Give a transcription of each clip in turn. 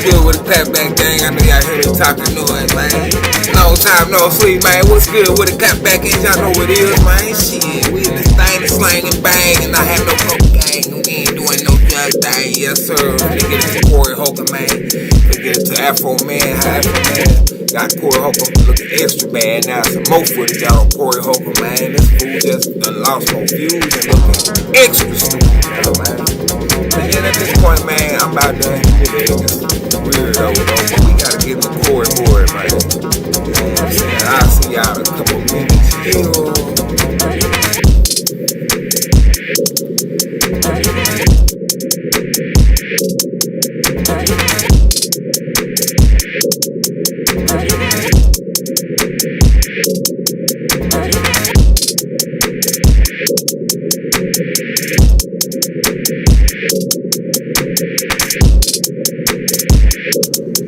good with the clapback gang? I know y'all hear me talking noise, man. No time, no sleep, man. What's good with the clapback gang? Y'all know what it is, man. Shit, we in this thing, slang and bang, and I have no coke gang. We ain't doing no drug thing, yes sir. They get it to KOREY, HOLCOMB, man. They get it to AFRO, man. How AFRO, man got KOREY, HOLCOMB looking extra bad. Now some more footage out on KOREY, HOLCOMB, man. This fool just done lost more views and looking extra stupid now, man. And at this point, man, I'm about done humiliating this weirdo, though. We gotta get the KOREY board, man. You know what I'm saying? I'll see y'all in a couple minutes.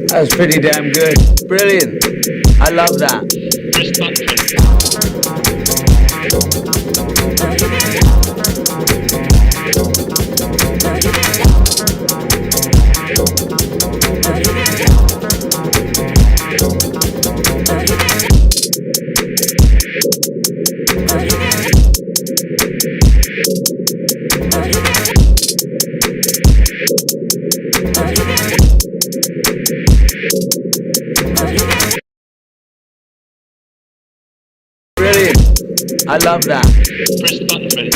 That was pretty damn good. Brilliant. I love that. Brilliant. I love that. Press the button, Freddie.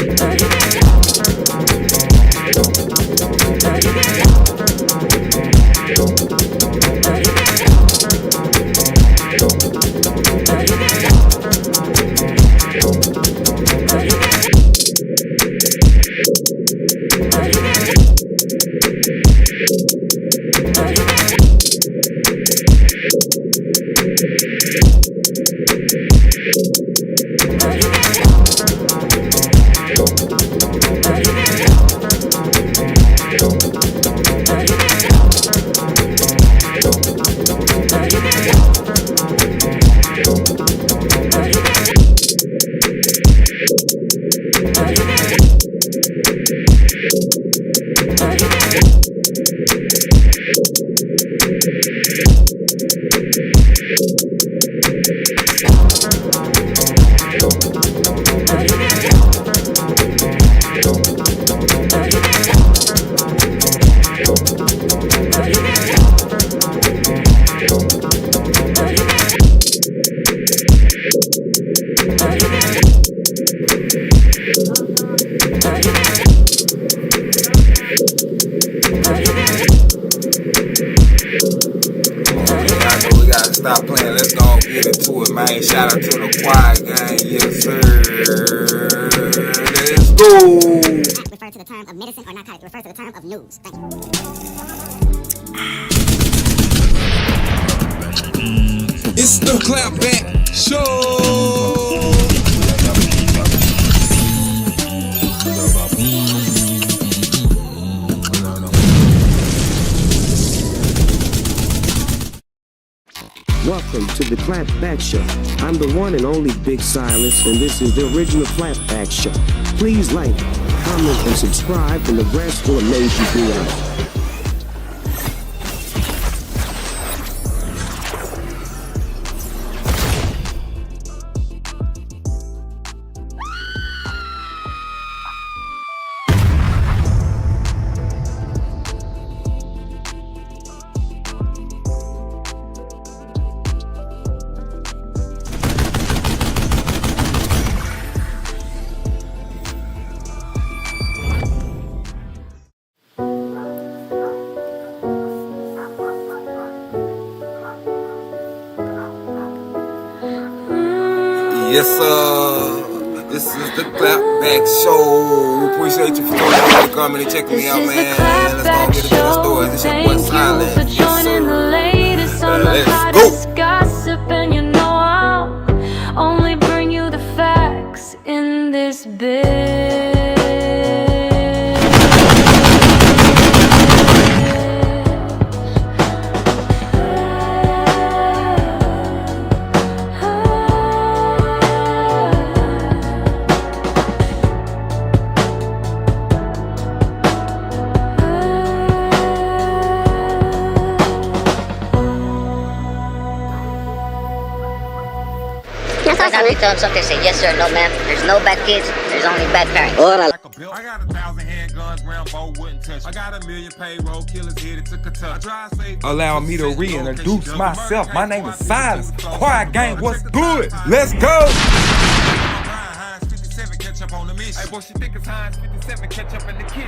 Stop playing, let's go get into it, man. Shout out to the choir gang, yes sir. Let's go. Refer to the term of medicine or narcotic. Refer to the term of news. Thank you. It's the Clapback Show. Welcome to the Clapback Show. I'm the one and only Big Silence, and this is the original Clapback Show. Please like, comment, and subscribe, and the rest will amaze you beyond. Yes, this is the Clapback Show. We appreciate you for coming and checking me out, man. Let's go get into the stories. This your boy Silent. Yes, sir. Let's Gossip, and you know I'll only bring you the facts in this bit. Every time you tell them something, say yes sir, no ma'am. There's no bad kids, there's only bad parents. I got 1,000 handguns, Rambo wouldn't touch. I got 1 million payroll killers headed to Kentucky. Allow me to reintroduce myself. My name is Silas. Quiet Gang, what's good? Let's go! Hey, boy, she think it's Heinz 57, catch up in the kid.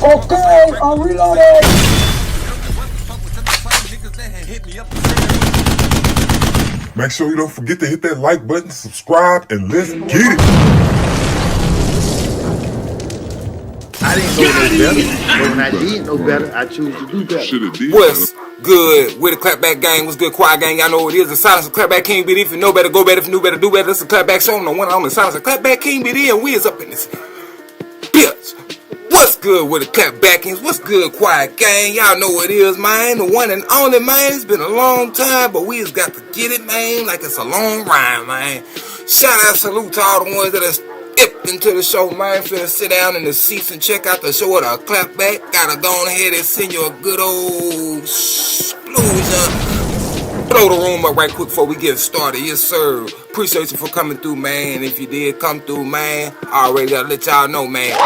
Okay, I'm reloading. Make sure you don't forget to hit that like button, subscribe, and let's get it. I didn't know no better. But when I did know better, I choose to do better. What's good with the Clapback Gang? What's good, Quiet Gang? Y'all know what it is. The Silence of Clapback King BD. If you know better, go better. If you knew better, do better. This is the Clapback Show. No one, I'm the Silence of Clapback King BD, and we is up in this bitch. What's good with the Clapbackings? What's good, Quiet Gang? Y'all know what it is, man. The one and only, man. It's been a long time, but we just got to get it, man, like it's a long rhyme, man. Shout out, salute to all the ones that are stepped into the show, man. Finna sit down in the seats and check out the show with a clapback. Gotta go on ahead and send you a good old explosion. Blow the room up right quick before we get started. Yes, sir. Appreciate you for coming through, man. If you did come through, man, I already gotta let y'all know, man. Yes, sir.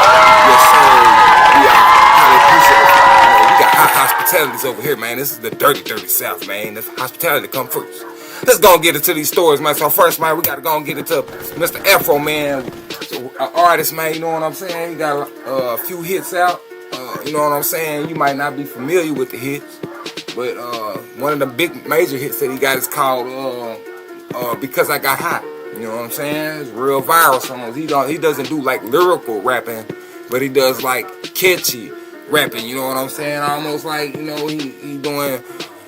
We highly appreciate it. We got high hospitalities over here, man. This is the dirty, dirty South, man. That's hospitality come first. Let's go and get into these stories, man. So first, man, we gotta go and get into Mr. AFRO, man. An artist, man. You know what I'm saying? He got a few hits out. You know what I'm saying? You might not be familiar with the hits. But one of the big major hits that he got is called Because I Got Hot. You know what I'm saying? It's real viral songs. He doesn't do like lyrical rapping, but he does like catchy rapping. You know what I'm saying? Almost like, you know, he doing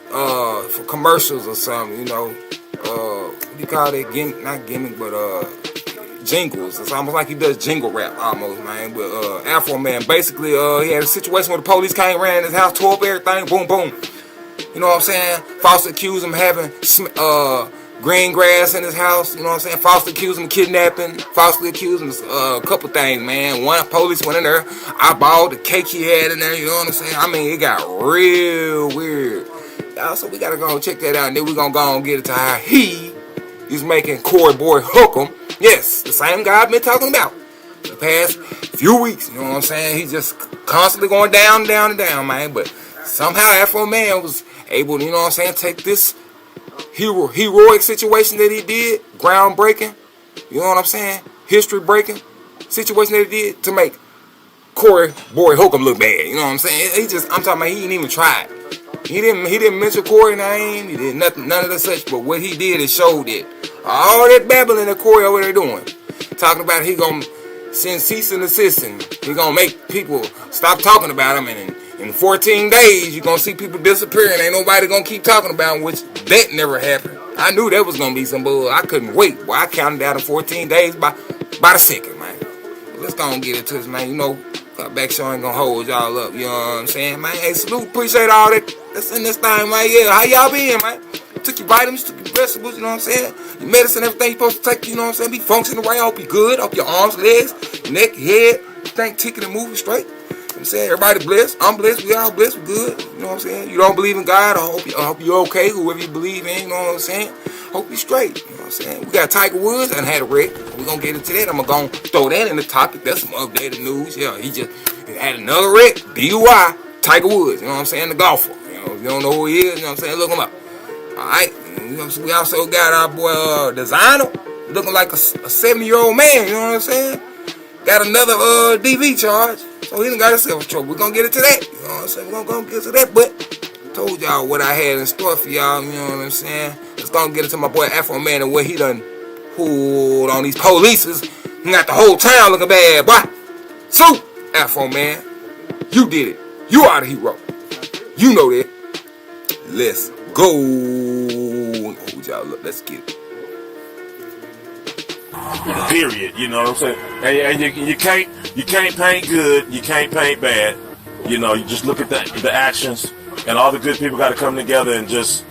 for commercials or something. You know, what do you call that? Not gimmick, but jingles. It's almost like he does jingle rap almost, man. But AFRO, man, basically he had a situation where the police came, ran his house, tore up everything, boom, boom. You know what I'm saying? Falsely accused him of having green grass in his house. You know what I'm saying? Falsely accused him of kidnapping. Falsely accused him of a couple things, man. One, police went in there, eyeballed the cake he had in there. You know what I'm saying? I mean, it got real weird. So we gotta go and check that out, and then we gonna go and get into how he's making KOREY boy HOLCOMB. Yes, the same guy I've been talking about the past few weeks. You know what I'm saying? He's just constantly going down, down, and down, man. But somehow AFRO man was able to, you know what I'm saying, take this heroic situation that he did, groundbreaking, you know what I'm saying, history breaking situation that he did to make KOREY boy HOLCOMB look bad. You know what I'm saying? I'm talking about he didn't even try it. He didn't mention KOREY name. He did nothing, none of the such. But what he did is showed it. All that babbling that KOREY over there doing, talking about he gonna send cease and desist, and he gonna make people stop talking about him, and in 14 days, you're going to see people disappearing. Ain't nobody going to keep talking about them, which that never happened. I knew that was going to be some bull. I couldn't wait. Boy, I counted down to 14 days by the second, man. Let's go and get into this, man. You know, Back Show ain't going to hold y'all up. You know what I'm saying, man? Hey, salute. Appreciate all that. That's in this thing, man. Yeah, how y'all been, man? Took your vitamins, took your vegetables, you know what I'm saying? Your medicine, everything you're supposed to take, you know what I'm saying? Be functioning right. I hope you're good. I hope your arms, legs, neck, head, everything ticking and moving straight. I'm saying everybody blessed. I'm blessed. We all blessed. We good. You know what I'm saying? You don't believe in God. I hope you're okay. Whoever you believe in, you know what I'm saying? Hope you're straight. You know what I'm saying? We got Tiger Woods and had a wreck. We're gonna get into that. I'm gonna throw that in the topic. That's some updated news. Yeah, he just had another wreck. DUI. Tiger Woods. You know what I'm saying? The golfer. You know, if you don't know who he is, you know what I'm saying? Look him up. All right. You know, we also got our boy Designer, looking like a 70-year-old man. You know what I'm saying? Got another DV charge. So he done got himself in trouble. We're going to get into that. You know what I'm saying? We're going to get to that. But told y'all what I had in store for y'all. You know what I'm saying? Let's go and get into my boy AFRO man and what he done pulled on these polices. He got the whole town looking bad, boy. So, AFRO man, you did it. You are the hero. You know that. Let's go. Hold y'all up. Let's get it. Period. You know what I'm saying? And you can't paint good, you can't paint bad. You know, you just look at the actions, and all the good people got to come together and just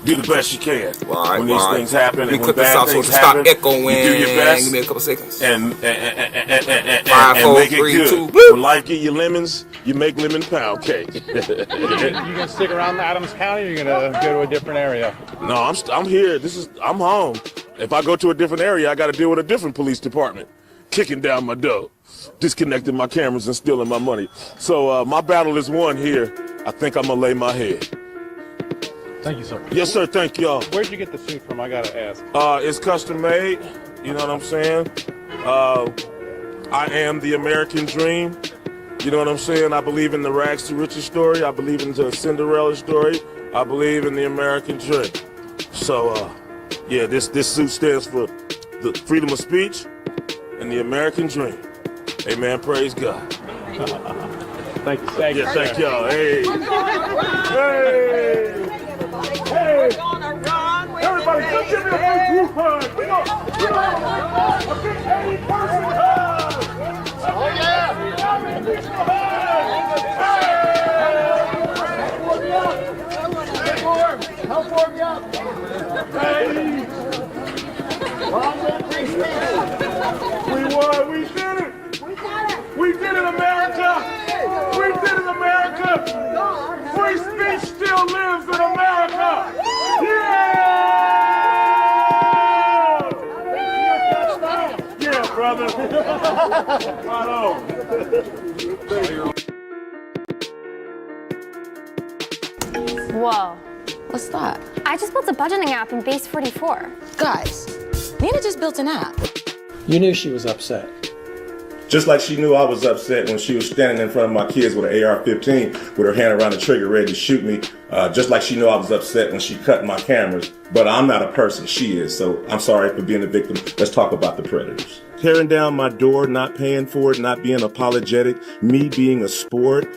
do the best you can. Right, when these things happen and when cut this bad off so things to stop happen, echoing. you do your best. Give me a couple seconds. And 5, 4, make it 3, good. 2. When life give you lemons, you make lemon pound cake. You gonna stick around Adams County, or you gonna go to a different area? No, I'm here. I'm home. If I go to a different area, I got to deal with a different police department kicking down my door, disconnecting my cameras and stealing my money. So my battle is won here. I think I'm gonna lay my head. Thank you, sir. Yes, sir. Thank y'all. Where'd you get the suit from? I gotta ask. It's custom made. You know what I'm saying? I am the American dream. You know what I'm saying? I believe in the rags to riches story. I believe in the Cinderella story. I believe in the American dream. So, yeah, this suit stands for the freedom of speech and the American dream. Amen. Praise God. Thank you. Thank you. Yeah, thank y'all. Hey. Hey. Hey. Everybody, come give me a big group hug. We go. A big 80-person hug. Oh, yeah. Help warm you up. Hey. We won. We did it. We did it, America. We did it, America. Free speech still lives in America. Yeah. Yeah, brother. Right on. Whoa. What's that? I just built a budgeting app in Base 44. Guys, Nina just built an app. You knew she was upset. Just like she knew I was upset when she was standing in front of my kids with an AR-15 with her hand around the trigger ready to shoot me. Just like she knew I was upset when she cut my cameras. But I'm not a person, she is. So I'm sorry for being a victim. Let's talk about the predators. Tearing down my door, not paying for it, not being apologetic, me being a sport,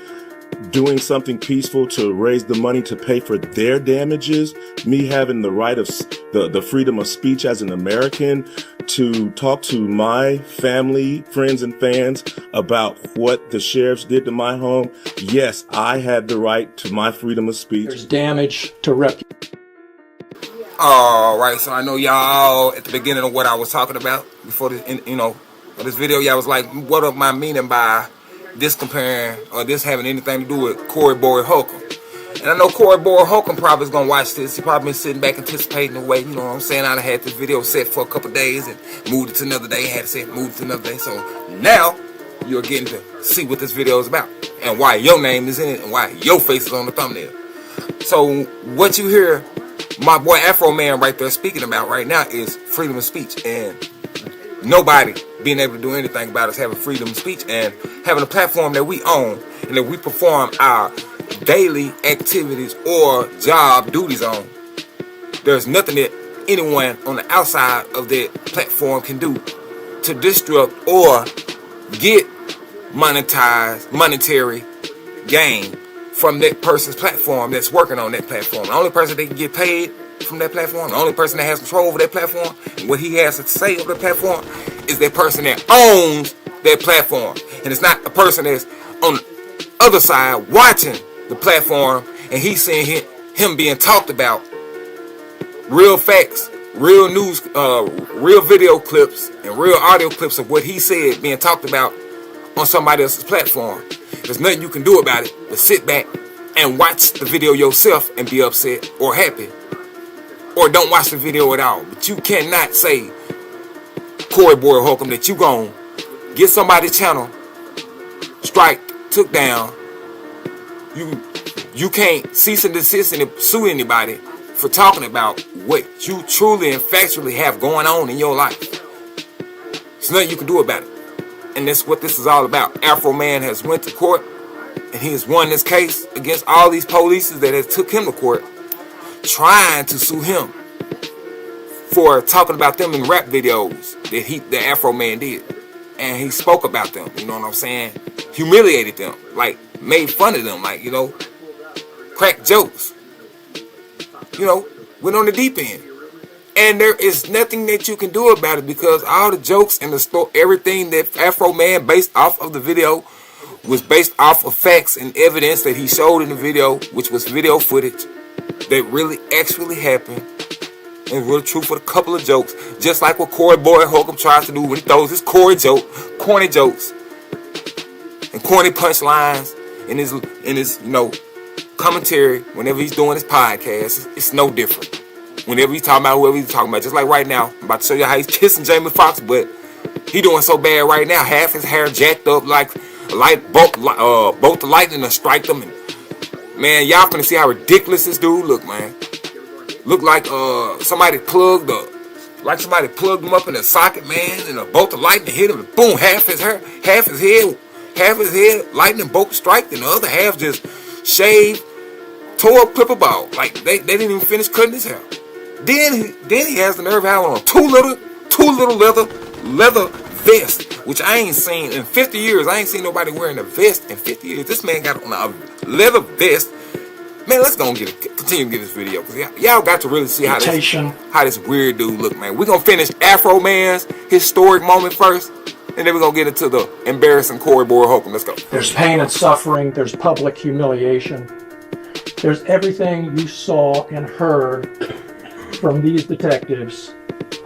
doing something peaceful to raise the money to pay for their damages, me having the right of the freedom of speech as an American to talk to my family, friends, and fans about what the sheriffs did to my home. Yes, I had the right to my freedom of speech. There's damage to reputation. All right, so I know y'all at the beginning of what I was talking about before this, this video, y'all was like, what am I meaning by this comparing or this having anything to do with KOREY HOLCOMB? And I know KOREY HOLCOMB probably is gonna watch this. He probably been sitting back anticipating the way, you know what I'm saying? I had this video set for a couple days and moved it to another day, had to say moved it to another day. So now you're getting to see what this video is about and why your name is in it and why your face is on the thumbnail. So what you hear my boy Afro Man right there speaking about right now is freedom of speech, and nobody being able to do anything about us having freedom of speech and having a platform that we own and that we perform our daily activities or job duties on. There's nothing that anyone on the outside of that platform can do to disrupt or get monetary gain from that person's platform that's working on that platform. The only person that can get paid from that platform, the only person that has control over that platform and what he has to say over the platform is that person that owns that platform. And it's not a person that's on the other side watching the platform and he's seeing him being talked about. Real facts, real news, real video clips and real audio clips of what he said being talked about on somebody else's platform. There's nothing you can do about it but sit back and watch the video yourself and be upset or happy. Or don't watch the video at all. But you cannot say, KOREY HOLCOMB, that you gon' get somebody's channel strike, took down. You can't cease and desist and sue anybody for talking about what you truly and factually have going on in your life. There's nothing you can do about it. And that's what this is all about. Afro Man has went to court and he has won this case against all these police that has took him to court, trying to sue him for talking about them in rap videos that the Afro Man did. And he spoke about them, you know what I'm saying? Humiliated them, like made fun of them, like, cracked jokes. Went on the deep end. And there is nothing that you can do about it because all the jokes and everything that Afro Man based off of the video was based off of facts and evidence that he showed in the video, which was video footage that really actually happened and really true for a couple of jokes. Just like what Corey Boy HOLCOMB tries to do when he throws his corny jokes and corny punchlines in his commentary whenever he's doing his podcast. It's no different. Whenever he's talking about whoever he's talking about, just like right now, I'm about to show you how he's kissing Jamie Foxx, but he doing so bad right now. Half his hair jacked up like both the lightning to strike them. And man, y'all finna see how ridiculous this dude look, man. Look like somebody plugged him up in a socket, man, and a bolt of lightning hit him, and boom, half his head, lightning bolt strike, and the other half just shaved, tore up clipper ball. Like they didn't even finish cutting his hair. Then he has the nerve of having on two little leather vest, which I ain't seen in 50 years. I ain't seen nobody wearing a vest in 50 years. This man got on a leather vest. Man, let's go and continue to get this video, because y'all got to really see how this weird dude look, man. We're going to finish Afro Man's historic moment first, and then we're going to get into the embarrassing Corey Boy HOLCOMB. Let's go. There's pain and suffering. There's public humiliation. There's everything you saw and heard from these detectives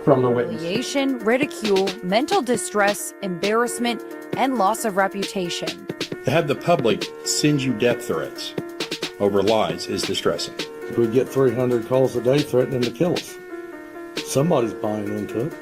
from the witness. Humiliation, ridicule, mental distress, embarrassment, and loss of reputation. To have the public send you death threats over lies is distressing. We get 300 calls a day threatening to kill us. Somebody's buying into it.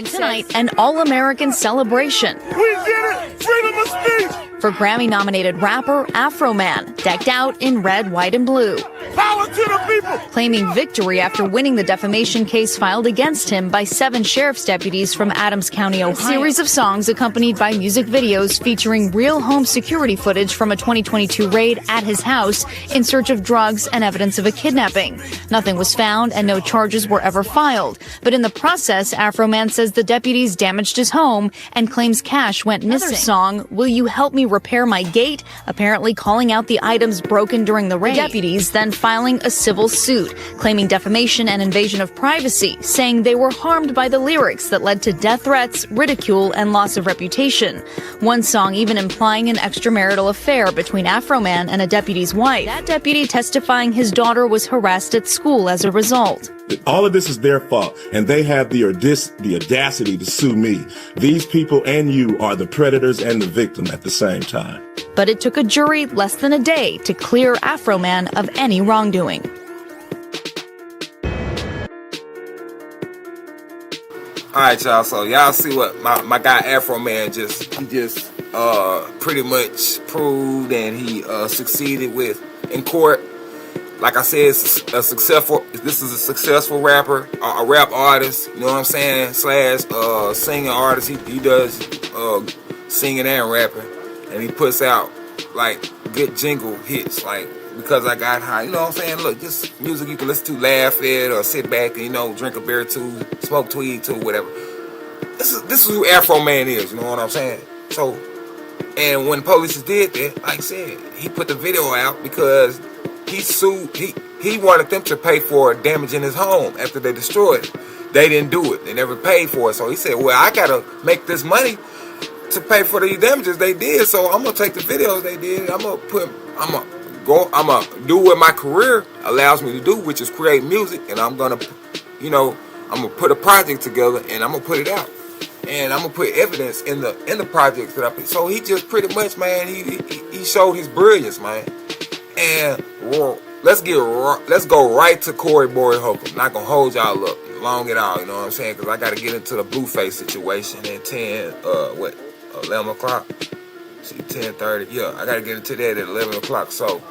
Tonight, an all-American celebration. We did it! Freedom of speech! For Grammy-nominated rapper Afro Man, decked out in red, white, and blue. Power to the people! Claiming victory after winning the defamation case filed against him by 7 sheriff's deputies from Adams County, Ohio. A series of songs accompanied by music videos featuring real home security footage from a 2022 raid at his house in search of drugs and evidence of a kidnapping. Nothing was found and no charges were ever filed. But in the process, Afro Man says the deputies damaged his home and claims cash went missing. Another song, Will You Help Me Repair My Gate, apparently calling out the items broken during the raid. The deputies then filing a civil suit, claiming defamation and invasion of privacy, saying they were harmed by the lyrics that led to death threats, ridicule, and loss of reputation. One song even implying an extramarital affair between Afro Man and a deputy's wife. That deputy testifying his daughter was harassed at school as a result. All of this is their fault, and they have the audacity to sue me. These people and you are the predators and the victim at the same time. But it took a jury less than a day to clear Afro Man of any wrongdoing. All right, y'all. So y'all see what my guy Afro Man just pretty much proved and he succeeded with in court. Like I said, this is a successful rapper, a rap artist, you know what I'm saying, / singing artist. He does singing and rapping, and he puts out like good jingle hits, like Because I Got High, you know what I'm saying. Look, just music you can listen to, laugh at, or sit back and drink a beer to, smoke tweed to, whatever. This is who Afro Man is, you know what I'm saying. So, and when police did that, like I said, he put the video out because he sued. He wanted them to pay for damaging his home after they destroyed it. They didn't do it. They never paid for it. So he said, well, I gotta make this money to pay for the damages they did. So I'm gonna take the videos they did. I'm gonna do what my career allows me to do, which is create music. And I'm gonna put a project together and I'm gonna put it out. And I'm gonna put evidence in the projects that I put. So he just pretty much, man, he showed his brilliance, man. And let's go right to Corey Boy HOLCOMB. Not gonna hold y'all up long at all, you know what I'm saying? Because I got to get into the Blueface situation at 11 o'clock? See, 10:30. Yeah, I got to get into that at 11 o'clock. So,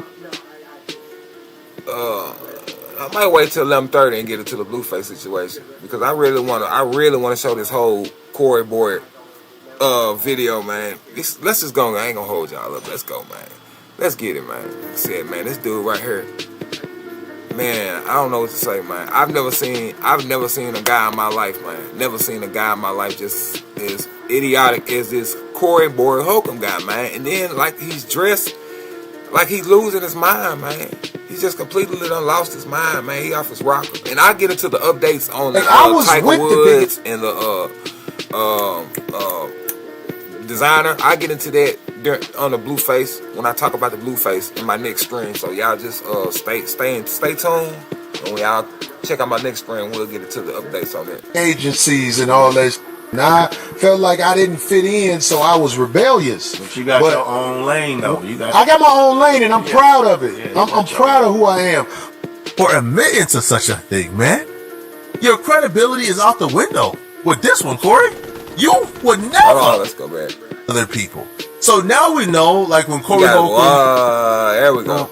I might wait till 11:30 and get into the Blueface situation because I really want to show this whole Corey Boy video, man. Let's just go. I ain't gonna hold y'all up. Let's go, man. Let's get it, man. Like I said, man, this dude right here, man, I don't know what to say, man. I've never seen a guy in my life, man. Never seen a guy in my life just as idiotic as this Corey Boy HOLCOMB guy, man. And then, like, he's dressed like he's losing his mind, man. He's just completely done lost his mind, man. He off his rocker. And I'll get into the updates on the Tiger Woods and the designer. I get into that on the Blueface when I talk about the Blueface in my next stream. So y'all just stay tuned, and when y'all check out my next stream, we'll get into the updates on that. Agencies and all that. And I felt like I didn't fit in, so I was rebellious. But you got your own lane, though. I got my own lane, and I'm proud of it. I'm proud of who I am. For admitting to such a thing, man. Your credibility is out the window with this one, Corey. You would never. Hold on, let's go back. Other people. So now we know, like when Corey Holcomb, there we go.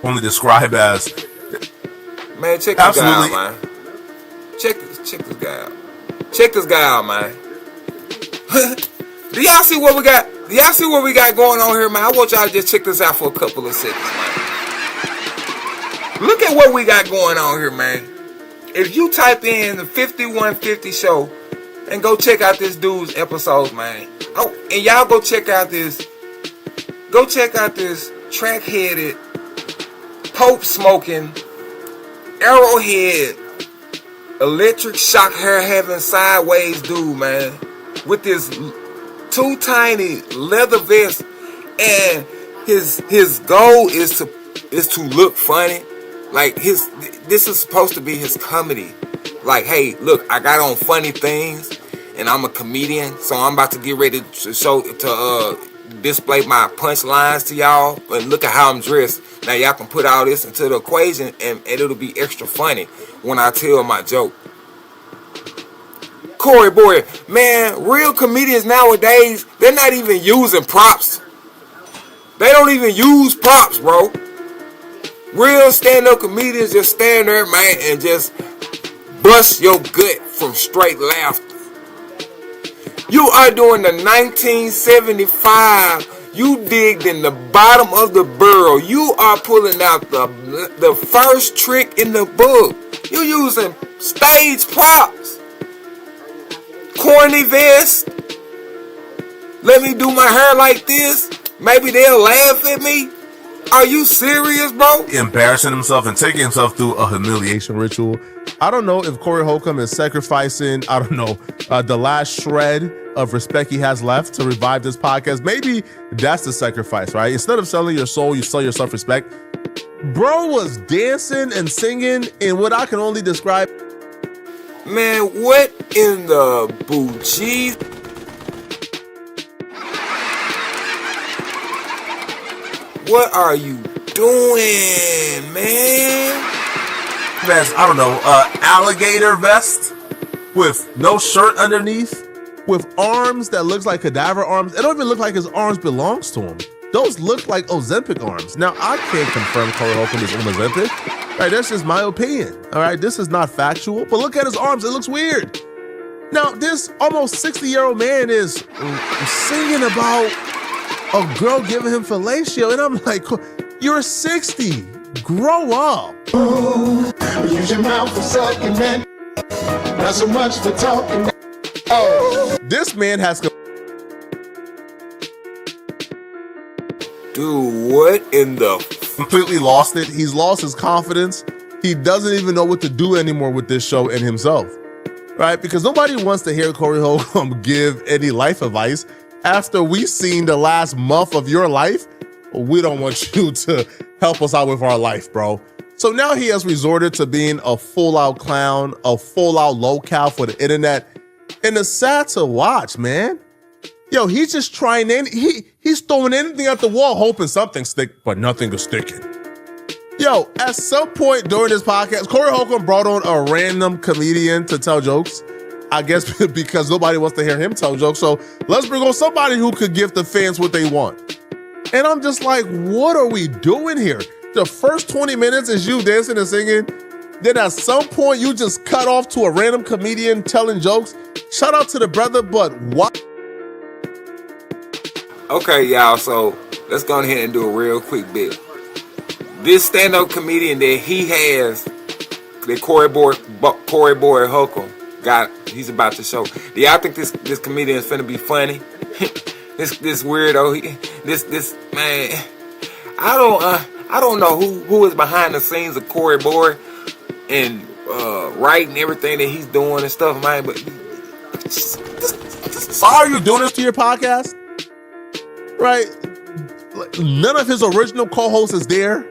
Only described as. Man, check this guy out, man. Check this guy out. Check this guy out, man. Do y'all see what we got? Do y'all see what we got going on here, man? I want y'all to just check this out for a couple of seconds, man. Look at what we got going on here, man. If you type in the 5150 show and go check out this dude's episodes, man. Oh, and y'all go check out this track-headed, pope smoking, arrowhead, electric shock hair having sideways dude, man, with this too tiny leather vest, and his goal is to look funny. Like this is supposed to be his comedy. Like, hey, look, I got on funny things, and I'm a comedian, so I'm about to get ready to display my punchlines to y'all. And look at how I'm dressed. Now y'all can put all this into the equation, and it'll be extra funny when I tell my joke. Corey boy, man, real comedians nowadays, they're not even using props. They don't even use props, bro. Real stand-up comedians just stand there, man, and just bust your gut from straight laughter. You are doing the 1975. You digged in the bottom of the barrel. You are pulling out the first trick in the book. You using stage props. Corny vest. Let me do my hair like this. Maybe they'll laugh at me. Are you serious, bro? Embarrassing himself and taking himself through a humiliation ritual. I don't know if Corey Holcomb is sacrificing, the last shred of respect he has left to revive this podcast. Maybe that's the sacrifice, right? Instead of selling your soul, you sell your self-respect. Bro was dancing and singing in what I can only describe. Man, what in the bougie? What are you doing, man? Vest, alligator vest with no shirt underneath, with arms that looks like cadaver arms. It don't even look like his arms belongs to him. Those look like Ozempic arms. Now, I can't confirm Corey Holcomb is on Ozempic. Right, that's just my opinion. All right, this is not factual, but look at his arms. It looks weird. Now, this almost 60-year-old man is singing about a girl giving him fellatio, and I'm like, you're 60. Grow up. Use your mouth for sucking, man. Not so much for talking. Oh, this man has. Dude, what in the? Completely lost it. He's lost his confidence. He doesn't even know what to do anymore with this show and himself, right? Because nobody wants to hear Corey Holcomb give any life advice after we've seen the last month of your life. We don't want you to help us out with our life, bro. So now he has resorted to being a full-out clown, a full-out locale for the internet. And it's sad to watch, man. Yo, he's just trying he's throwing anything at the wall, hoping something stick, but nothing is sticking. Yo, at some point during this podcast, Corey Holcomb brought on a random comedian to tell jokes. I guess because nobody wants to hear him tell jokes. So let's bring on somebody who could give the fans what they want. And I'm just like, what are we doing here? The first 20 minutes is you dancing and singing. Then at some point, you just cut off to a random comedian telling jokes. Shout out to the brother, but what? Okay, y'all, so let's go ahead and do a real quick bit. This stand-up comedian that he has, that Corey Boy Holcomb got, he's about to show. Do y'all think this comedian is finna be funny? this weirdo, this man, I don't know who is behind the scenes of Corey Boy and writing everything that he's doing and stuff, man. But Why are you doing this to your podcast? Right? None of his original co-hosts is there.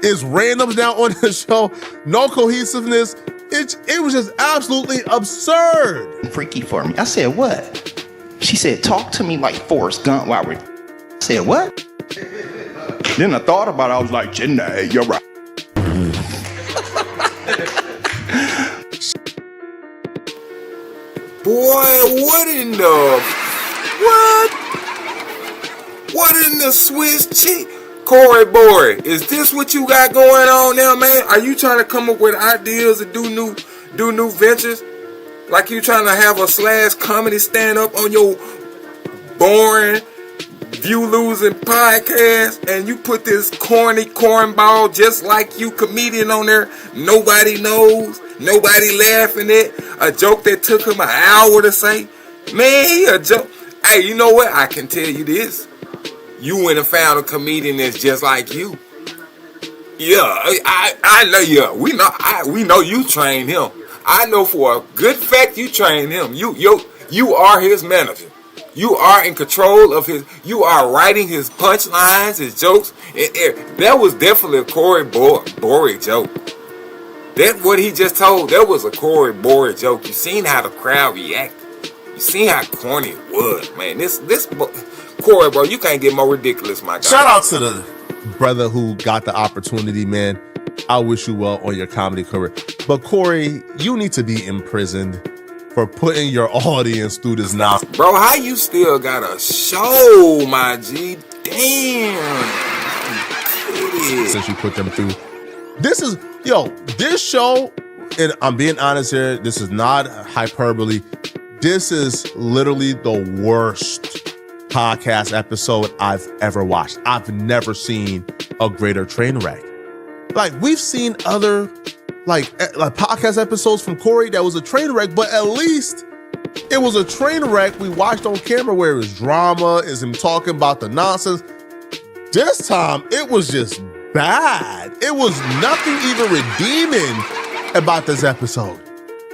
It's randoms now on the show. No cohesiveness. It was just absolutely absurd. Freaky for me. I said, what? She said, talk to me like Forrest Gump while we... I said, what? Then I thought about it. I was like, Janae, you're right. Boy, what in the... What in the Swiss cheese? Corey Borey, is this what you got going on now, man? Are you trying to come up with ideas and do new ventures? Like you trying to have a / comedy stand up on your boring view losing podcast, and you put this corny cornball just like you comedian on there? Nobody knows, nobody laughing at a joke that took him an hour to say. Man, he a joke. Hey, you know what? I can tell you this. You went and found a comedian that's just like you. Yeah, I know you. We know you trained him. I know for a good fact you trained him. You are his manager. You are in control of his. You are writing his punchlines, his jokes. That was definitely a Corey Borey joke. That what he just told. That was a Corey Borey joke. You seen how the crowd reacted. You seen how corny it was, man. This. Corey, bro, you can't get more ridiculous, my guy. Shout out to the brother who got the opportunity, man. I wish you well on your comedy career. But Corey, you need to be imprisoned for putting your audience through this now. Bro, how you still got a show, my G? Damn. Since you put them through. This show, and I'm being honest here, this is not hyperbole. This is literally the worst podcast episode I've ever watched. I've never seen a greater train wreck. Like, we've seen other like podcast episodes from Corey that was a train wreck, but at least it was a train wreck we watched on camera where it was drama, is him talking about the nonsense. This time it was just bad. It was nothing even redeeming about this episode.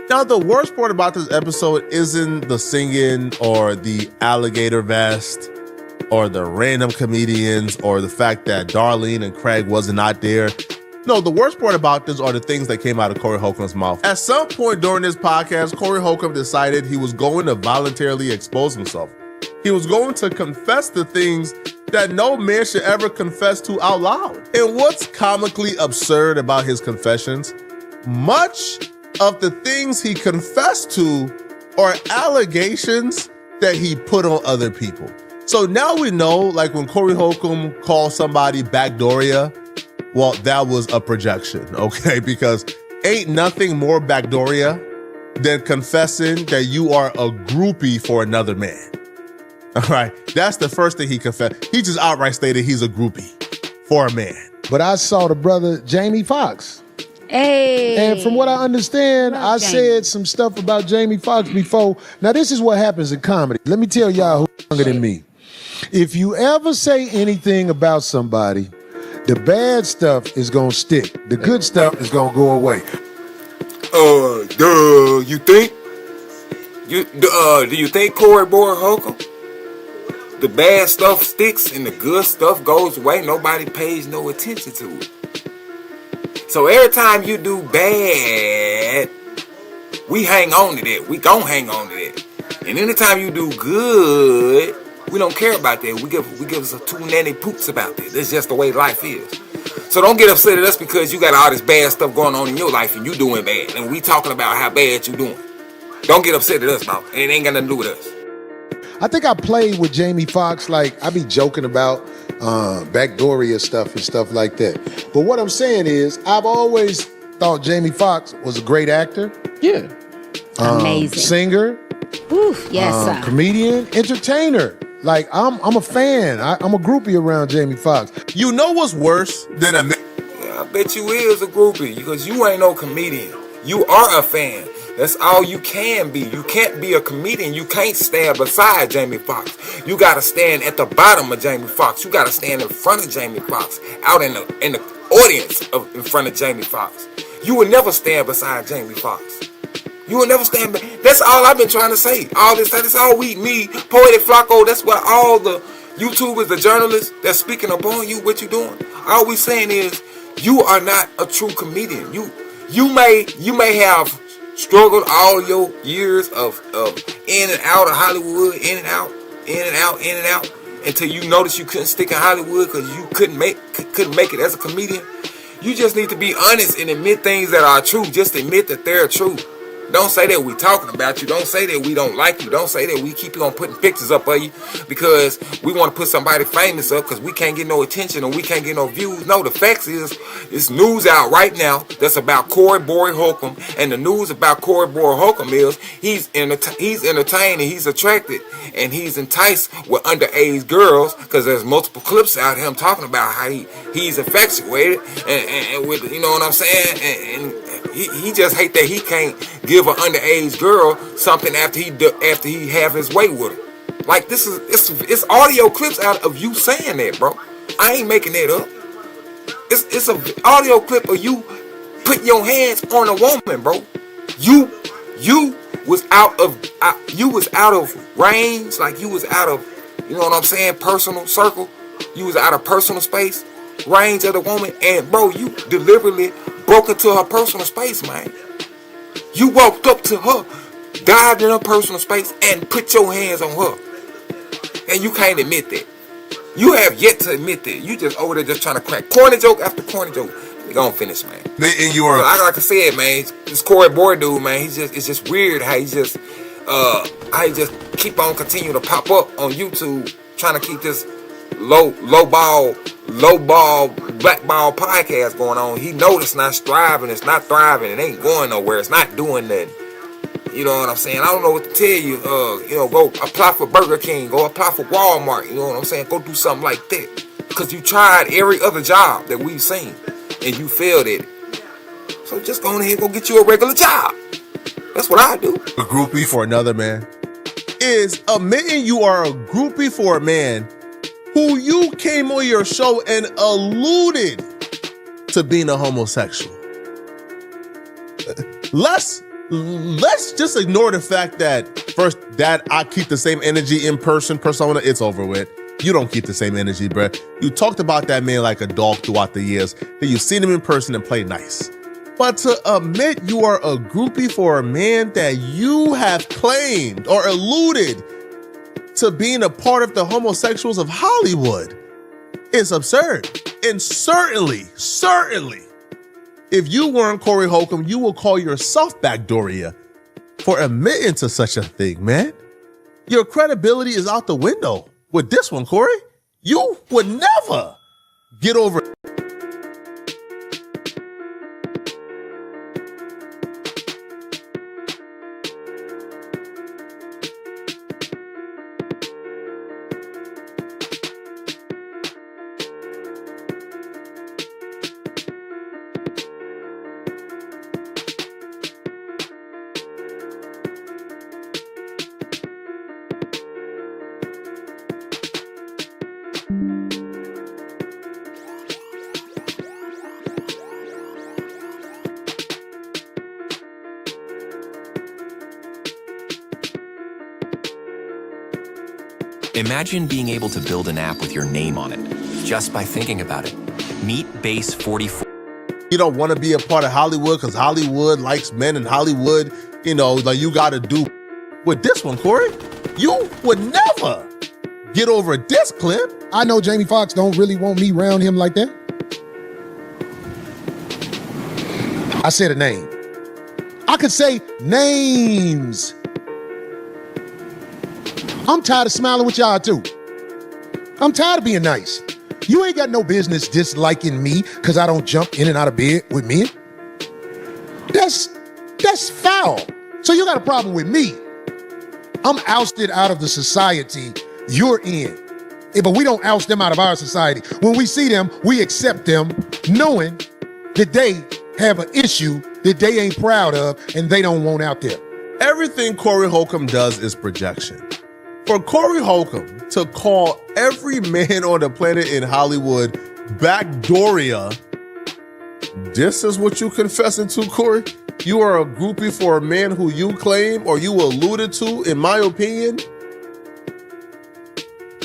Now, the worst part about this episode isn't the singing or the alligator vest or the random comedians or the fact that Darlene and Craig wasn't out there. No, the worst part about this are the things that came out of Corey Holcomb's mouth. At some point during this podcast, Corey Holcomb decided he was going to voluntarily expose himself. He was going to confess the things that no man should ever confess to out loud. And what's comically absurd about his confessions? Much of the things he confessed to are allegations that he put on other people. So now we know, like when Corey Holcomb called somebody backdooria, well, that was a projection, okay? Because ain't nothing more backdooria than confessing that you are a groupie for another man. All right, that's the first thing he confessed. He just outright stated he's a groupie for a man. But I saw the brother Jamie Foxx. Hey. And from what I understand, I said some stuff about Jamie Foxx before. Now, this is what happens in comedy. Let me tell y'all who's younger than me. If you ever say anything about somebody, the bad stuff is gonna stick. The good stuff is gonna go away. You think? Do you think Corey Holcomb? The bad stuff sticks and the good stuff goes away. Nobody pays no attention to it. So every time you do bad, we hang on to that. We gon' hang on to that. And anytime you do good, we don't care about that. We give us a two nanny poops about that. That's just the way life is. So don't get upset at us because you got all this bad stuff going on in your life and you doing bad. And we talking about how bad you doing. Don't get upset at us now. It ain't got nothing to do with us. I think I played with Jamie Foxx, like I be joking about backdooria stuff and stuff like that. But what I'm saying is, I've always thought Jamie Foxx was a great actor. Yeah. Amazing. Singer. Oof, yes, comedian, entertainer. Like, I'm a fan. I'm a groupie around Jamie Foxx. You know what's worse than a... Yeah, I bet you is a groupie because you ain't no comedian. You are a fan. That's all you can be. You can't be a comedian. You can't stand beside Jamie Foxx. You gotta stand at the bottom of Jamie Foxx. You gotta stand in front of Jamie Foxx, out in the audience in front of Jamie Foxx. You would never stand beside Jamie Foxx. You will never stand back. That's all I've been trying to say. All this time, that's all me, Poetic Flacco, that's what all the YouTubers, the journalists that's speaking upon you, what you doing. All we saying is, you are not a true comedian. You may have struggled all your years of in and out of Hollywood, in and out, until you noticed you couldn't stick in Hollywood because you couldn't make it as a comedian. You just need to be honest and admit things that are true. Just admit that they're true. Don't say that we talking about you. Don't say that we don't like you. Don't say that we keep on putting pictures up of you because we want to put somebody famous up because we can't get no attention or we can't get no views. No, the facts is, it's news out right now that's about Corey Borey Holcomb, and the news about Corey Borey Holcomb is he's entertained and he's attracted and he's enticed with underage girls because there's multiple clips out of him talking about how he's infatuated and with, you know what I'm saying, and he just hate that he can't give an underage girl something after he have his way with her. Like, this is it's audio clips out of you saying that, bro. I ain't making that up. It's an audio clip of you putting your hands on a woman, bro. You was out of range, like you was out of, you know what I'm saying, personal circle. You was out of personal space, range of the woman, and bro, you deliberately broke into her personal space, man. You walked up to her, dived in her personal space, and put your hands on her. And you can't admit that. You have yet to admit that. You just over there just trying to crack corny joke after corny joke. We gonna finish, man. And you are, like I said, man, this Corey Borey dude, man, it's just weird how he just keep on continuing to pop up on YouTube, trying to keep this low ball black ball podcast going on. He knows it's not striving, it's not thriving, it ain't going nowhere, it's not doing nothing. You know what I'm saying? I don't know what to tell you. Go apply for Burger King, go apply for Walmart. You know what I'm saying? Go do something like that, because you tried every other job that we've seen and you failed at it. So just go ahead and go get you a regular job. That's what I do. A groupie for another man is admitting you are a groupie for a man who you came on your show and alluded to being a homosexual. Let's just ignore the fact that first that I keep the same energy in person persona. It's over with. You don't keep the same energy, bruh. You talked about that man like a dog throughout the years. Then you've seen him in person and played nice. But to admit you are a groupie for a man that you have claimed or alluded to being a part of the homosexuals of Hollywood is absurd. And certainly, if you weren't Corey Holcomb, you will call yourself backdooria for admitting to such a thing, man. Your credibility is out the window with this one, Corey. You would never get over it. Imagine being able to build an app with your name on it, just by thinking about it. Meet Base 44. You don't want to be a part of Hollywood because Hollywood likes men, and Hollywood, like you got to do. With this one, Corey, you would never get over this clip. I know Jamie Foxx don't really want me around him like that. I said a name. I could say names. I'm tired of smiling with y'all too. I'm tired of being nice. You ain't got no business disliking me because I don't jump in and out of bed with men. That's foul. So you got a problem with me. I'm ousted out of the society you're in. But we don't oust them out of our society. When we see them, we accept them knowing that they have an issue that they ain't proud of and they don't want out there. Everything Corey Holcomb does is projection. For Corey Holcomb to call every man on the planet in Hollywood backdooria, this is what you confessing to, Corey? you are a groupie for a man who you claim or you alluded to, in my opinion,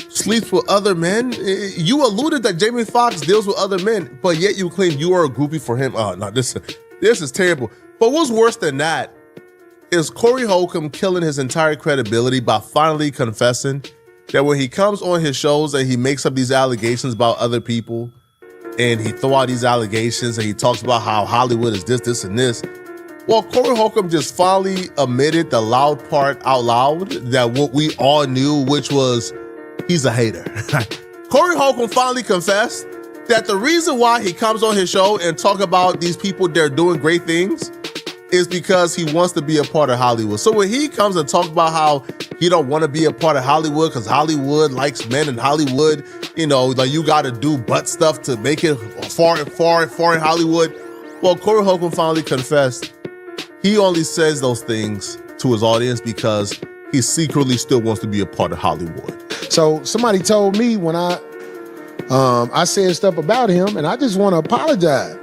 sleeps with other men. You alluded that Jamie Foxx deals with other men, but yet you claim you are a groupie for him. Oh no, this is terrible. But what's worse than that is Corey Holcomb killing his entire credibility by finally confessing that when he comes on his shows and he makes up these allegations about other people, and he throw out these allegations and he talks about how Hollywood is this, and this. Well, Corey Holcomb just finally admitted the loud part out loud, that what we all knew, which was he's a hater. Corey Holcomb finally confessed that the reason why he comes on his show and talk about these people, they're doing great things, is because he wants to be a part of Hollywood. So when he comes and talks about how he don't want to be a part of Hollywood because Hollywood likes men, and Hollywood, you know, like you got to do butt stuff to make it far in Hollywood. Well, Corey Holcomb finally confessed he only says those things to his audience because he secretly still wants to be a part of Hollywood. So somebody told me when I said stuff about him, and I just want to apologize.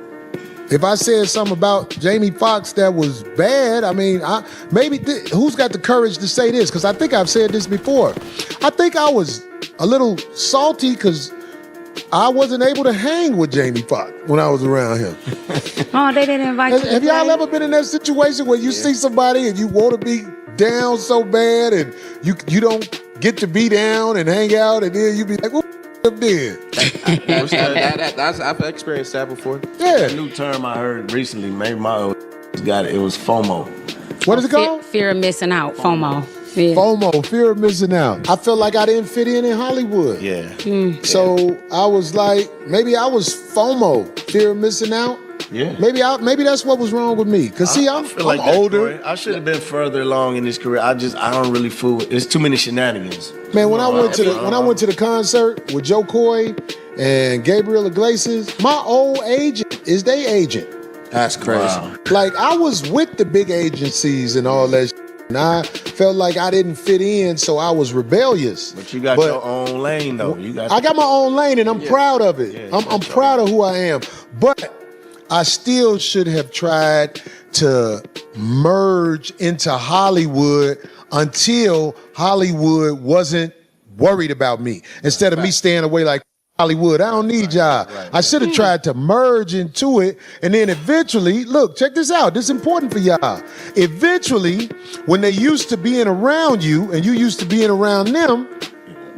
If I said something about Jamie Foxx that was bad, I mean, who's got the courage to say this? Because I think I've said this before. I think I was a little salty because I wasn't able to hang with Jamie Foxx when I was around him. Oh, they didn't invite you. Have y'all ever been in that situation where you see somebody and you want to be down so bad and you don't get to be down and hang out, and then you be like, what up then? I've experienced that before. Yeah. A new term I heard recently, maybe my old got it. It was FOMO. What is it called? Fear of missing out. FOMO. Yeah. FOMO, fear of missing out. I felt like I didn't fit in Hollywood. Yeah. So I was like, maybe I was FOMO, fear of missing out. Yeah. Maybe that's what was wrong with me. Cause see, I'm like older. I should have been further along in this career. I don't really fool. It's too many shenanigans. Man, when I went to the concert with Joe Coy and Gabriel Iglesias, my old agent is their agent. That's crazy. Wow. Like I was with the big agencies and all that. And I felt like I didn't fit in, so I was rebellious. But you got your own lane, though. I got my own lane, and I'm proud of it. Yeah, I'm proud of who I am. But I still should have tried to merge into Hollywood until Hollywood wasn't worried about me. Instead of me staying away like Hollywood, I don't need y'all. I should have tried to merge into it, and then eventually, look, check this out. This is important for y'all. Eventually, when they used to being around you and you used to being around them,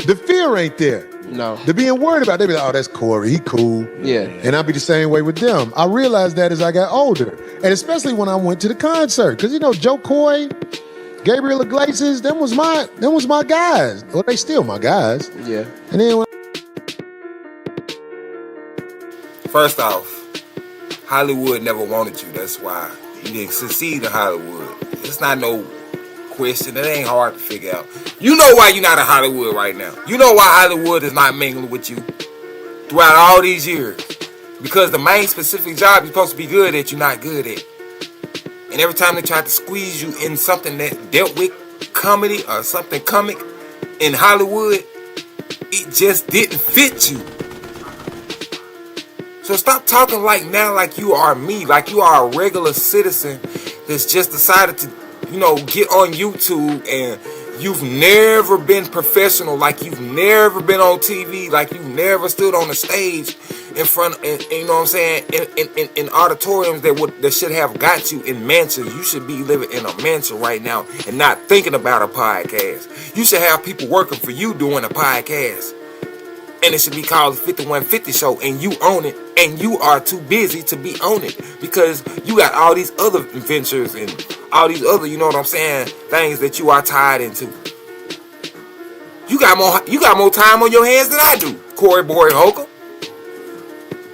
the fear ain't there. No. They're being worried about it. They be like, oh, that's Corey, he cool. Yeah. And I'll be the same way with them. I realized that as I got older, and especially when I went to the concert, because you know, Joe Coy, Gabriel Iglesias, them was my guys. Well, they still my guys. Yeah. And then when First off, Hollywood never wanted you. That's why you didn't succeed in Hollywood. It's not no question. It ain't hard to figure out. You know why you're not in Hollywood right now. You know why Hollywood is not mingling with you throughout all these years. Because the main specific job you're supposed to be good at, you're not good at. And every time they try to squeeze you in something that dealt with comedy or something comic in Hollywood, it just didn't fit you. So stop talking like you are me, like you are a regular citizen that's just decided to, get on YouTube, and you've never been professional, like you've never been on TV, like you've never stood on the stage in front, and you know what I'm saying, in auditoriums that should have got you in mansions. You should be living in a mansion right now and not thinking about a podcast. You should have people working for you doing a podcast. And it should be called the 5150 Show, and you own it, and you are too busy to be on it because you got all these other adventures and all these other, you know what I'm saying, things that you are tied into. You got more time on your hands than I do, Corey Boy Holcomb.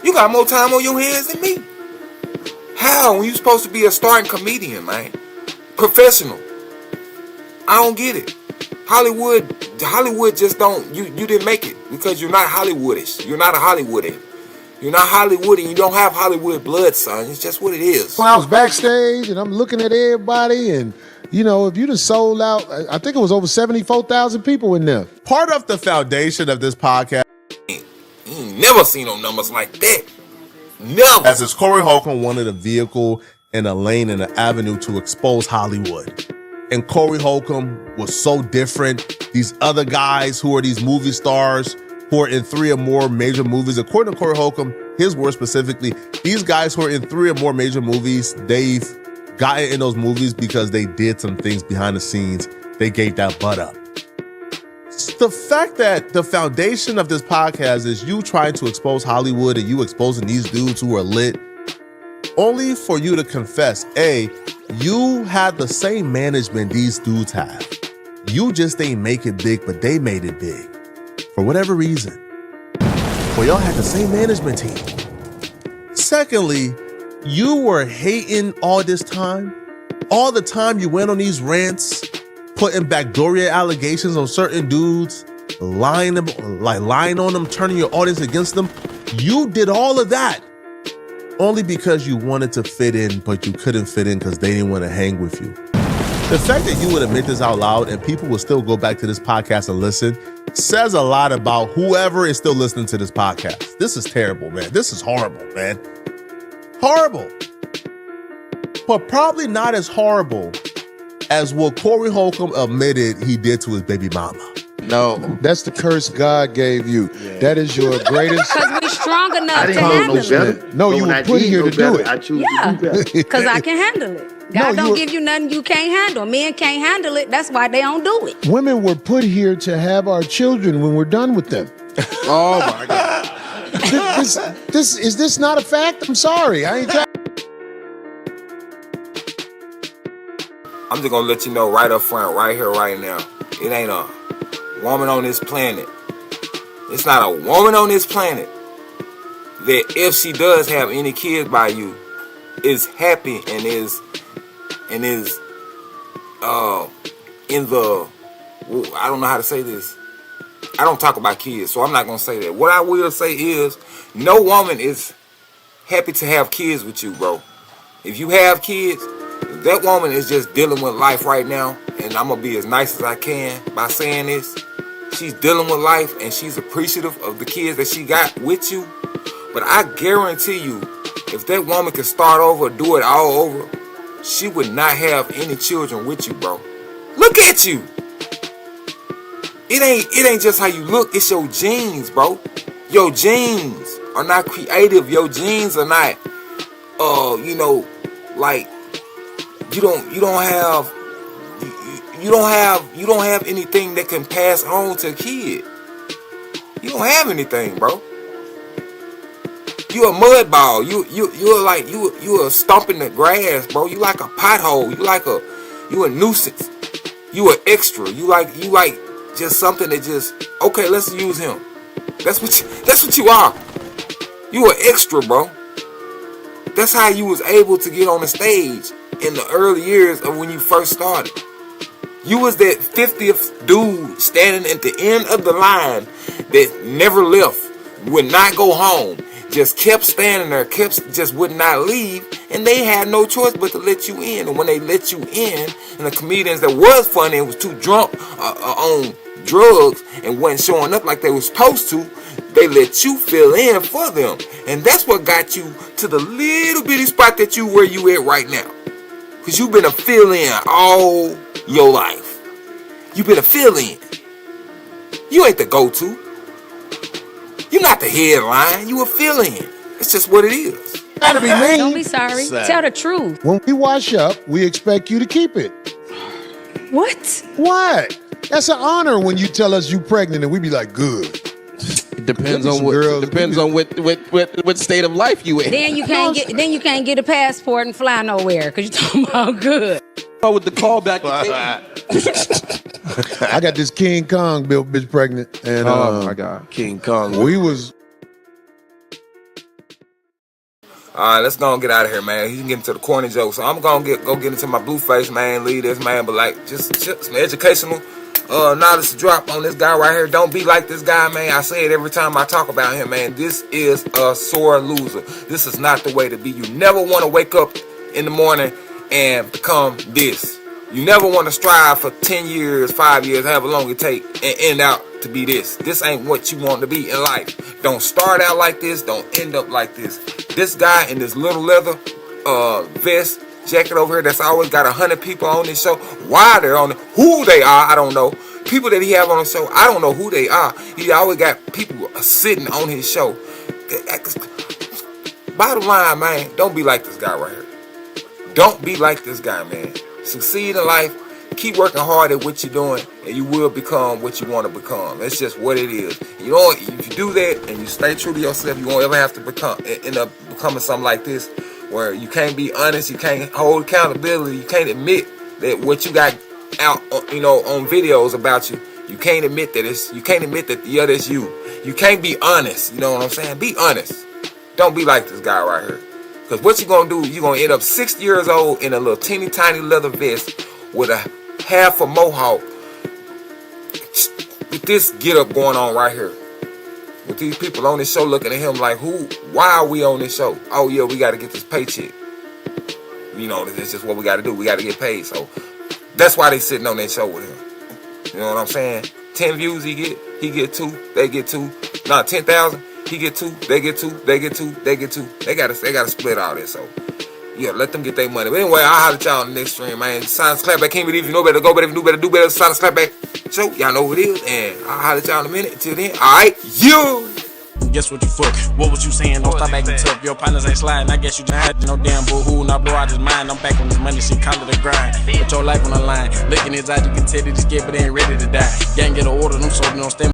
You got more time on your hands than me. How? When you supposed to be a starting comedian, man, professional. I don't get it. Hollywood just don't, you didn't make it because you're not Hollywoodish. You're not a Hollywoodian. You're not Hollywood, and you don't have Hollywood blood, son. It's just what it is. When I was backstage and I'm looking at everybody, and if you'd have sold out, I think it was over 74,000 people in there. Part of the foundation of this podcast, you ain't never seen no numbers like that. Never. As is Corey Holcomb wanted a vehicle and a lane and an avenue to expose Hollywood. And Corey Holcomb was so different. These other guys who are these movie stars who are in 3 or more major movies, according to Corey Holcomb, his words specifically, these guys who are in 3 or more major movies, they've gotten in those movies because they did some things behind the scenes. They gave that butt up. The fact that the foundation of this podcast is you trying to expose Hollywood and you exposing these dudes who are lit, only for you to confess, A, you had the same management these dudes have. You just ain't make it big, but they made it big. For whatever reason. Well, y'all had the same management team. Secondly, you were hating all this time. All the time you went on these rants, putting backdooria allegations on certain dudes, lying on them, turning your audience against them. You did all of that only because you wanted to fit in, but you couldn't fit in because they didn't want to hang with you. The fact that you would admit this out loud and people will still go back to this podcast and listen says a lot about whoever is still listening to this podcast. This is terrible, man. This is horrible, man. Horrible. But probably not as horrible as what Corey Holcomb admitted he did to his baby mama. No, that's the curse God gave you. Yeah. That is your greatest. Because we're strong enough to handle it. No, you were put here to do it. I choose to do better. Because I can handle it. God don't give you nothing you can't handle. Men can't handle it. That's why they don't do it. Women were put here to have our children when we're done with them. Oh my God. Is this not a fact? I'm sorry. I ain't. I'm just gonna let you know right up front, right here, right now. It ain't a woman on this planet. It's not a woman on this planet that if she does have any kids by you, is happy and is in the, I don't know how to say this. I don't talk about kids, so I'm not gonna say that. What I will say is, no woman is happy to have kids with you, bro. If you have kids, that woman is just dealing with life right now, and I'm gonna be as nice as I can by saying this. She's dealing with life, and she's appreciative of the kids that she got with you. But I guarantee you, if that woman could start over, do it all over, she would not have any children with you, bro. Look at you. It ain't just how you look, it's your genes, bro. Your genes are not creative. Your genes are not, like, you don't have anything that can pass on to a kid. You don't have anything, bro. You a mud ball. You a stomp in the grass, bro. You like a pothole. You a nuisance. You an extra. You like just something that just, okay, let's use him. That's what you are. You an extra, bro. That's how you was able to get on the stage in the early years of when you first started. You was that 50th dude standing at the end of the line that never left, would not go home, just kept standing there, just would not leave, and they had no choice but to let you in. And when they let you in, and the comedians that was funny and was too drunk on drugs and wasn't showing up like they were supposed to, they let you fill in for them. And that's what got you to the little bitty spot that where you at right now. Because you've been a fill-in all your life. You've been a fill-in. You ain't the go-to. You're not the headline. You a fill-in. It's just what it is. Gotta be mean. Don't be sorry. Tell the truth. When we wash up, we expect you to keep it. What? What? That's an honor when you tell us you pregnant and we be like, good. It depends on what state of life you in. Then you can't get a passport and fly nowhere because you talking about good. Oh, with the callback. I got this King Kong built bitch pregnant, and oh my God, King Kong. We was. All right, let's go and get out of here, man. He can get into the corny joke, so I'm gonna go get into my Blueface, man. Leave this, man, but like just some educational knowledge to drop on this guy right here. Don't be like this guy, man. I say it every time I talk about him, man. This is a sore loser. This is not the way to be. You never want to wake up in the morning and become this. You never want to strive for 10 years, 5 years, however long it take, and end out to be this. This ain't what you want to be in life. Don't start out like this. Don't end up like this. This guy in this little leather vest, jacket over here that's always got 100 people on this show. Why they're on it, who they are, I don't know. People that he have on the show, I don't know who they are. He always got people sitting on his show. Bottom line, man, don't be like this guy right here. Don't be like this guy, man. Succeed in life. Keep working hard at what you're doing, and you will become what you want to become. It's just what it is. You know, if you do that and you stay true to yourself, you won't ever have to end up becoming something like this, where you can't be honest, you can't hold accountability, you can't admit that what you got out, you know, on videos about you. You can't admit that you can't admit that the other is you. You can't be honest. You know what I'm saying? Be honest. Don't be like this guy right here. Because what you're going to do, you're going to end up 6 years old in a little teeny tiny leather vest with a half a mohawk with this get up going on right here. With these people on this show looking at him like, why are we on this show? Oh yeah, we got to get this paycheck. You know, that's just what we got to do. We got to get paid. So that's why they sitting on that show with him. You know what I'm saying? 10 views he get 2, they get 2. Nah, 10,000, he get 2, they get 2, they get 2, they get 2. They gotta split all this. So yeah, let them get their money. But anyway, I'll holler at y'all on the next stream, man. Silence Clapback, can't believe you know better, go better, do better, do better. Silence Clapback show, y'all know what it is. And I'll holler at y'all in a minute. Until then, alright, you. Guess what you fuck? What was you saying? Don't stop acting tough. Your partners ain't sliding. I guess you just had no damn boo-hoo. Now blow out his mind. I'm back on this money shit. Call it a grind. Put your life on the line. Look in his eyes, you can tell he just scared, but they ain't ready to die. Gang get an order. Them soldiers don't stand.